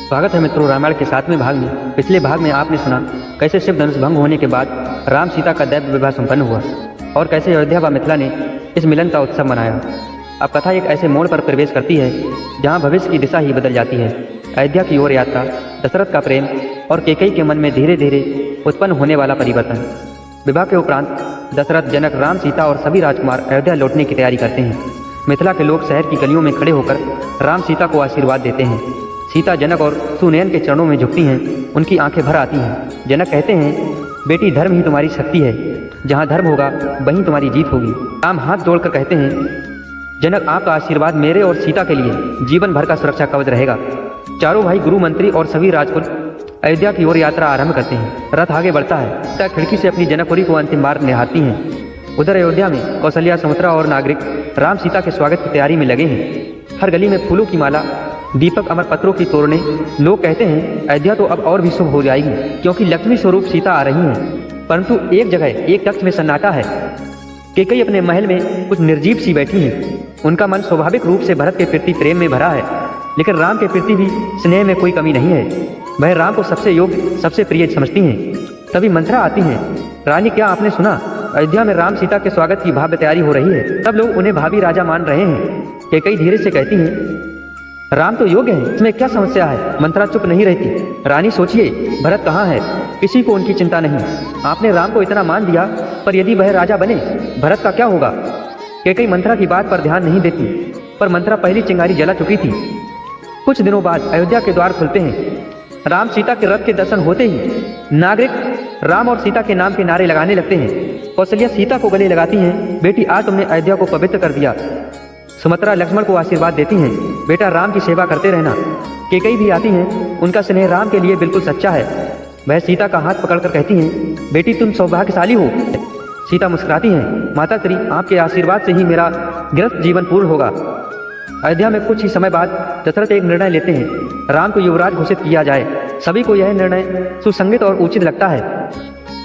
स्वागत है मित्रों रामायण के 7वें भाग में। पिछले भाग में आपने सुना कैसे शिव धनुष भंग होने के बाद राम सीता का दैव विवाह संपन्न हुआ और कैसे अयोध्या व मिथिला ने इस मिलन का उत्सव मनाया। अब कथा एक ऐसे मोड़ पर प्रवेश करती है जहां भविष्य की दिशा ही बदल जाती है। अयोध्या की ओर यात्रा, दशरथ का प्रेम और कैकेयी के मन में धीरे धीरे उत्पन्न होने वाला परिवर्तन। विवाह के उपरांत दशरथ, जनक, राम, सीता और सभी राजकुमार अयोध्या लौटने की तैयारी करते हैं। मिथिला के लोग शहर की गलियों में खड़े होकर राम सीता को आशीर्वाद देते हैं। सीता जनक और सुनयन के चरणों में झुकती हैं, उनकी आंखें भर आती हैं। जनक कहते हैं, बेटी धर्म ही तुम्हारी शक्ति है, जहाँ धर्म होगा वहीं तुम्हारी जीत होगी। राम हाथ जोड़कर कहते हैं, जनक आपका आशीर्वाद मेरे और सीता के लिए जीवन भर का सुरक्षा कवच रहेगा। चारों भाई, गुरु, मंत्री और सभी राजकुल अयोध्या की ओर यात्रा आरंभ करते हैं। रथ आगे बढ़ता है। सीता खिड़की से अपनी जनकपुरी को अंतिम बार निहारती हैं। उधर अयोध्या में कौशल्या, सुमित्रा और नागरिक राम सीता के स्वागत की तैयारी में लगे हैं। हर गली में फूलों की माला, दीपक, अमर पत्रों की तोरणे। लोग कहते हैं अयोध्या तो अब और भी शुभ हो जाएगी क्योंकि लक्ष्मी स्वरूप सीता आ रही हैं। परंतु एक जगह, एक कक्ष में सन्नाटा है। कैकेयी अपने महल में कुछ निर्जीव सी बैठी हैं। उनका मन स्वाभाविक रूप से भरत के प्रति प्रेम में भरा है, लेकिन राम के प्रति भी स्नेह में कोई कमी नहीं है। वह राम को सबसे योग्य, सबसे प्रिय समझती हैं। तभी मंत्रा आती हैं, रानी क्या आपने सुना? अयोध्या में राम सीता के स्वागत की भव्य तैयारी हो रही है। सब लोग उन्हें भाभी राजा मान रहे हैं। कैकेयी धीरे से कहती हैं, राम तो योग्य है, इसमें क्या समस्या है? मंत्रा चुप नहीं रहती। रानी सोचिए, भरत कहाँ है? किसी को उनकी चिंता नहीं। आपने राम को इतना मान दिया, पर यदि वह राजा बने, भरत का क्या होगा? कैकेयी मंत्रा की बात पर ध्यान नहीं देती, पर मंत्रा पहली चिंगारी जला चुकी थी। कुछ दिनों बाद अयोध्या के द्वार खुलते हैं। राम सीता के रथ के दर्शन होते ही नागरिक राम और सीता के नाम के नारे लगाने लगते हैं। कौशल्या सीता को गले लगाती हैं, बेटी आज तुमने अयोध्या को पवित्र कर दिया। सुमित्रा लक्ष्मण को आशीर्वाद देती हैं, बेटा राम की सेवा करते रहना। कैकेयी भी आती हैं, उनका स्नेह राम के लिए बिल्कुल सच्चा है। वह सीता का हाथ पकड़कर कहती हैं, बेटी तुम सौभाग्यशाली हो। सीता मुस्कुराती हैं, माता श्री आपके आशीर्वाद से ही मेरा गृहस्थ जीवन पूर्ण होगा। अयोध्या में कुछ ही समय बाद दशरथ एक निर्णय लेते हैं, राम को युवराज घोषित किया जाए। सभी को यह निर्णय सुसंगत और उचित लगता है।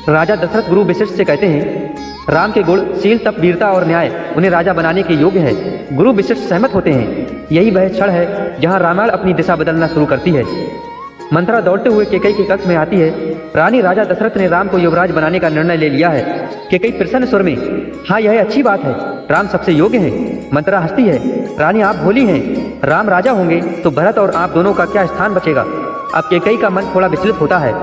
राजा दशरथ गुरु वशिष्ठ से कहते हैं, राम के गुण, शील, तप, वीरता और न्याय उन्हें राजा बनाने के योग्य है। गुरु वशिष्ठ सहमत होते हैं। यही वह क्षण है जहां रामायण अपनी दिशा बदलना शुरू करती है। मंत्रा दौड़ते हुए कैकेयी के कक्ष में आती है, रानी राजा दशरथ ने राम को युवराज बनाने का निर्णय ले लिया है। कैकेयी प्रसन्न स्वर में, हाँ यह अच्छी बात है, राम सबसे योग्य है। मंत्रा हंसती है, रानी आप भोली हैं, राम राजा होंगे तो भरत और आप दोनों का क्या स्थान बचेगा? अब कैकेयी का मन थोड़ा विचलित होता है।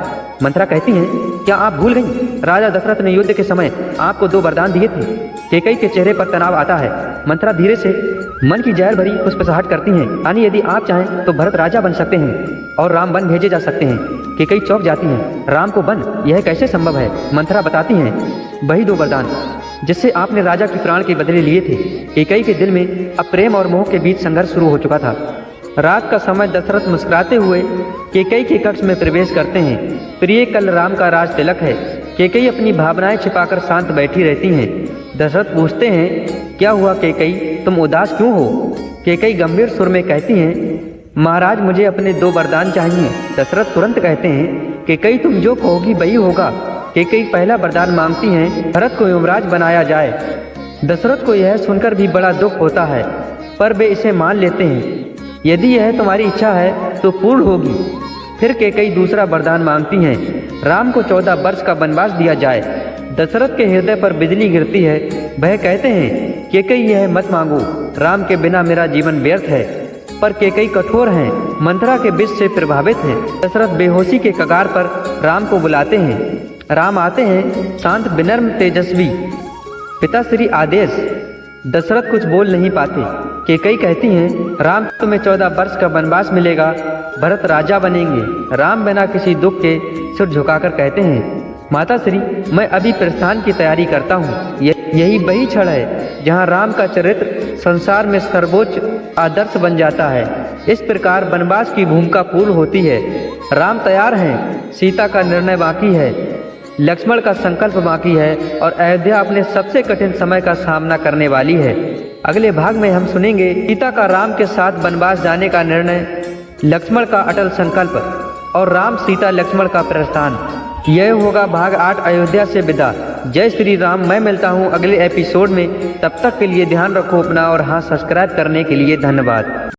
मंत्रा कहती हैं, क्या आप भूल गई? राजा दशरथ ने युद्ध के समय आपको 2 वरदान दिए थे। कैकेयी के चेहरे पर तनाव आता है। मंत्रा धीरे से मन की जहर भरी खुशफुसाहट करती हैं, रानी यदि आप चाहें तो भरत राजा बन सकते हैं और राम वन भेजे जा सकते हैं। कैकेयी चौंक जाती हैं, राम को वन, यह कैसे संभव है? मंत्रा बताती हैं, वही 2 वरदान जिससे आपने राजा की प्राण के बदले लिए थे। कैकेयी के दिल में अब प्रेम और मोह के बीच संघर्ष शुरू हो चुका था। रात का समय दशरथ मुस्कुराते हुए कैकेयी के कक्ष में प्रवेश करते हैं। प्रिय, कल राम का राज तिलक है। कैकेयी अपनी भावनाएं छिपाकर शांत बैठी रहती हैं। दशरथ पूछते हैं, क्या हुआ कैकेयी, तुम उदास क्यों हो? कैकेयी गंभीर सुर में कहती हैं, महाराज मुझे अपने 2 वरदान चाहिए। दशरथ तुरंत कहते हैं, कैकेयी तुम जो कहोगी वही होगा। कैकेयी पहला वरदान मांगती हैं, भरत को युवराज बनाया जाए। दशरथ को यह सुनकर भी बड़ा दुख होता है, पर वे इसे मान लेते हैं। यदि यह तुम्हारी इच्छा है तो पूर्ण होगी। फिर कैकेयी दूसरा वरदान मांगती हैं, राम को 14 वर्ष का वनवास दिया जाए। दशरथ के हृदय पर बिजली गिरती है। वह कहते हैं, कैकेयी यह मत मांगो, राम के बिना मेरा जीवन व्यर्थ है। पर कैकेयी कठोर हैं, मंत्रा के विष से प्रभावित हैं। दशरथ बेहोशी के कगार पर राम को बुलाते हैं। राम आते हैं, शांत, विनम्र, तेजस्वी। पिता श्री आदेश। दशरथ कुछ बोल नहीं पाते। कैकेयी कहती हैं, राम तुम्हें 14 वर्ष का वनवास मिलेगा, भरत राजा बनेंगे। राम बिना किसी दुख के सिर झुकाकर कहते हैं, माता श्री मैं अभी प्रस्थान की तैयारी करता हूँ। यही वही क्षण है जहाँ राम का चरित्र संसार में सर्वोच्च आदर्श बन जाता है। इस प्रकार वनवास की भूमिका पूर्ण होती है। राम तैयार हैं, सीता का निर्णय बाकी है, लक्ष्मण का संकल्प बाकी है और अयोध्या अपने सबसे कठिन समय का सामना करने वाली है। अगले भाग में हम सुनेंगे सीता का राम के साथ वनवास जाने का निर्णय, लक्ष्मण का अटल संकल्प और राम, सीता, लक्ष्मण का प्रस्थान। यह होगा भाग 8, अयोध्या से विदा। जय श्री राम। मैं मिलता हूँ अगले एपिसोड में। तब तक के लिए ध्यान रखो अपना और हाँ, सब्सक्राइब करने के लिए धन्यवाद।